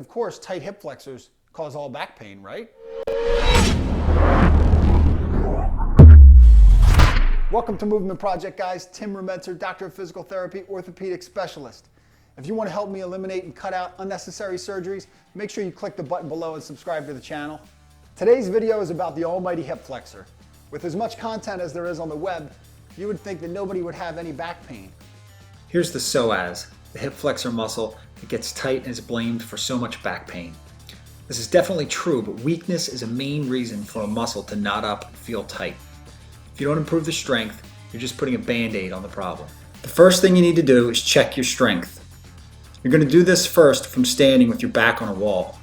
Of course, tight hip flexors cause all back pain, right? Welcome to Movement Project, guys. Tim Remetzer, Doctor of Physical Therapy, Orthopedic Specialist. If you want to help me eliminate and cut out unnecessary surgeries, make sure you click the button below and subscribe to the channel. Today's video is about the almighty hip flexor. With as much content as there is on the web, you would think that nobody would have any back pain. Here's the psoas, the hip flexor muscle that gets tight and is blamed for so much back pain. This is definitely true, but weakness is a main reason for a muscle to knot up and feel tight. If you don't improve the strength, you're just putting a band-aid on the problem. The first thing you need to do is check your strength. You're going to do this first from standing with your back on a wall.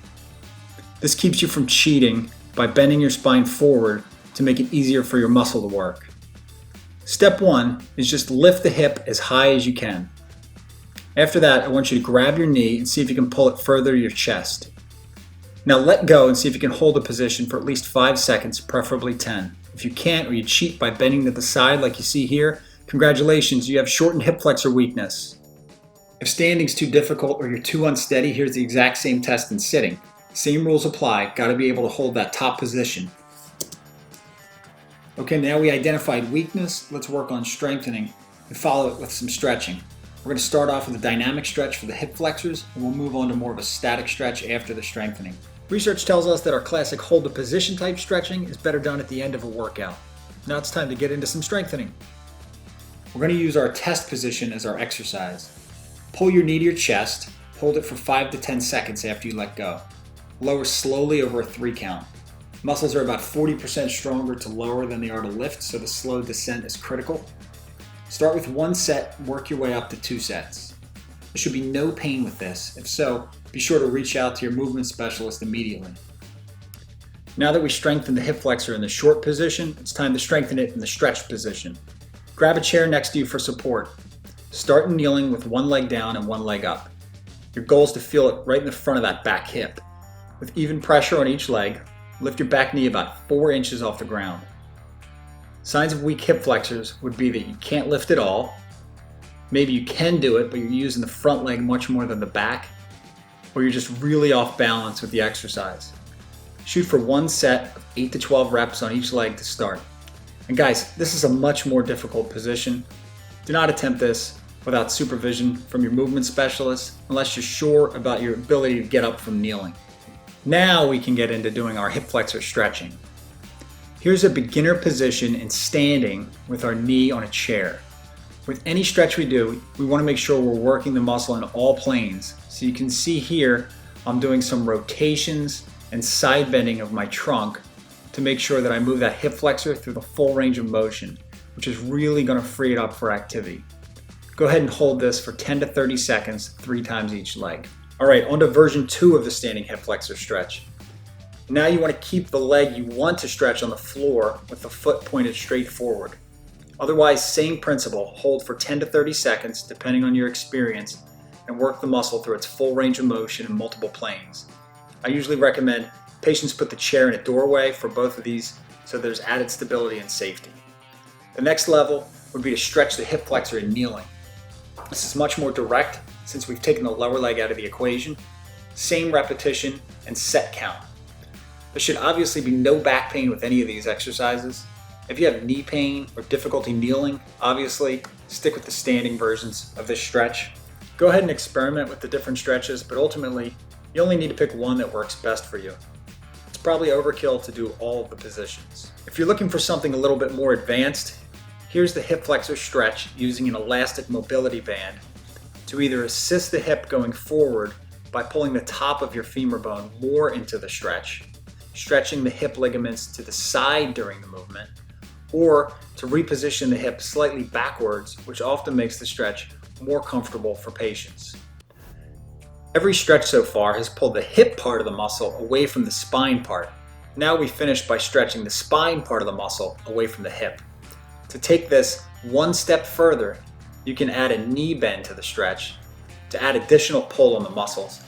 This keeps you from cheating by bending your spine forward to make it easier for your muscle to work. Step one is just lift the hip as high as you can. After that, I want you to grab your knee and see if you can pull it further to your chest. Now let go and see if you can hold the position for at least 5 seconds, preferably 10. If you can't or you cheat by bending to the side like you see here, congratulations, you have shortened hip flexor weakness. If standing's too difficult or you're too unsteady, here's the exact same test in sitting. Same rules apply, got to be able to hold that top position. Okay, now we identified weakness, let's work on strengthening and follow it with some stretching. We're going to start off with a dynamic stretch for the hip flexors, and we'll move on to more of a static stretch after the strengthening. Research tells us that our classic hold the position type stretching is better done at the end of a workout. Now it's time to get into some strengthening. We're going to use our test position as our exercise. Pull your knee to your chest, hold it for 5 to 10 seconds after you let go. Lower slowly over a 3 count. Muscles are about 40% stronger to lower than they are to lift, so the slow descent is critical. Start with 1 set, work your way up to 2 sets. There should be no pain with this. If so, be sure to reach out to your movement specialist immediately. Now that we strengthened the hip flexor in the short position, it's time to strengthen it in the stretched position. Grab a chair next to you for support. Start kneeling with 1 leg down and 1 leg up. Your goal is to feel it right in the front of that back hip. With even pressure on each leg, lift your back knee about 4 inches off the ground. Signs of weak hip flexors would be that you can't lift at all, maybe you can do it but you're using the front leg much more than the back, or you're just really off balance with the exercise. Shoot for 1 set of 8 to 12 reps on each leg to start. And guys, this is a much more difficult position. Do not attempt this without supervision from your movement specialist unless you're sure about your ability to get up from kneeling. Now we can get into doing our hip flexor stretching. Here's a beginner position in standing with our knee on a chair. With any stretch we do, we want to make sure we're working the muscle in all planes. So you can see here, I'm doing some rotations and side bending of my trunk to make sure that I move that hip flexor through the full range of motion, which is really going to free it up for activity. Go ahead and hold this for 10 to 30 seconds, 3 times each leg. All right, on to version 2 of the standing hip flexor stretch. Now you want to keep the leg you want to stretch on the floor with the foot pointed straight forward. Otherwise, same principle, hold for 10 to 30 seconds depending on your experience and work the muscle through its full range of motion in multiple planes. I usually recommend patients put the chair in a doorway for both of these so there's added stability and safety. The next level would be to stretch the hip flexor in kneeling. This is much more direct since we've taken the lower leg out of the equation. Same repetition and set count. There should obviously be no back pain with any of these exercises. If you have knee pain or difficulty kneeling, obviously stick with the standing versions of this stretch. Go ahead and experiment with the different stretches, but ultimately you only need to pick one that works best for you. It's probably overkill to do all of the positions. If you're looking for something a little bit more advanced, here's the hip flexor stretch using an elastic mobility band to either assist the hip going forward by pulling the top of your femur bone more into the stretch, stretching the hip ligaments to the side during the movement, or to reposition the hip slightly backwards, which often makes the stretch more comfortable for patients. Every stretch so far has pulled the hip part of the muscle away from the spine part. Now we finish by stretching the spine part of the muscle away from the hip. To take this 1 step further, you can add a knee bend to the stretch to add additional pull on the muscles.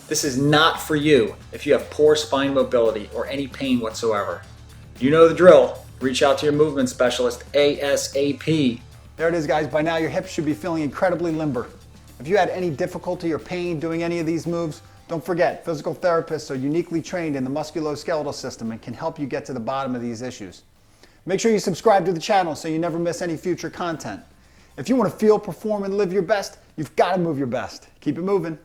This is not for you if you have poor spine mobility or any pain whatsoever. You know the drill. Reach out to your movement specialist ASAP. There it is, guys. By now your hips should be feeling incredibly limber. If you had any difficulty or pain doing any of these moves, Don't forget, physical therapists are uniquely trained in the musculoskeletal system and can help you get to the bottom of these issues. Make sure you subscribe to the channel so you never miss any future content. If you want to feel, perform, and live your best, you've got to move your best. Keep it moving.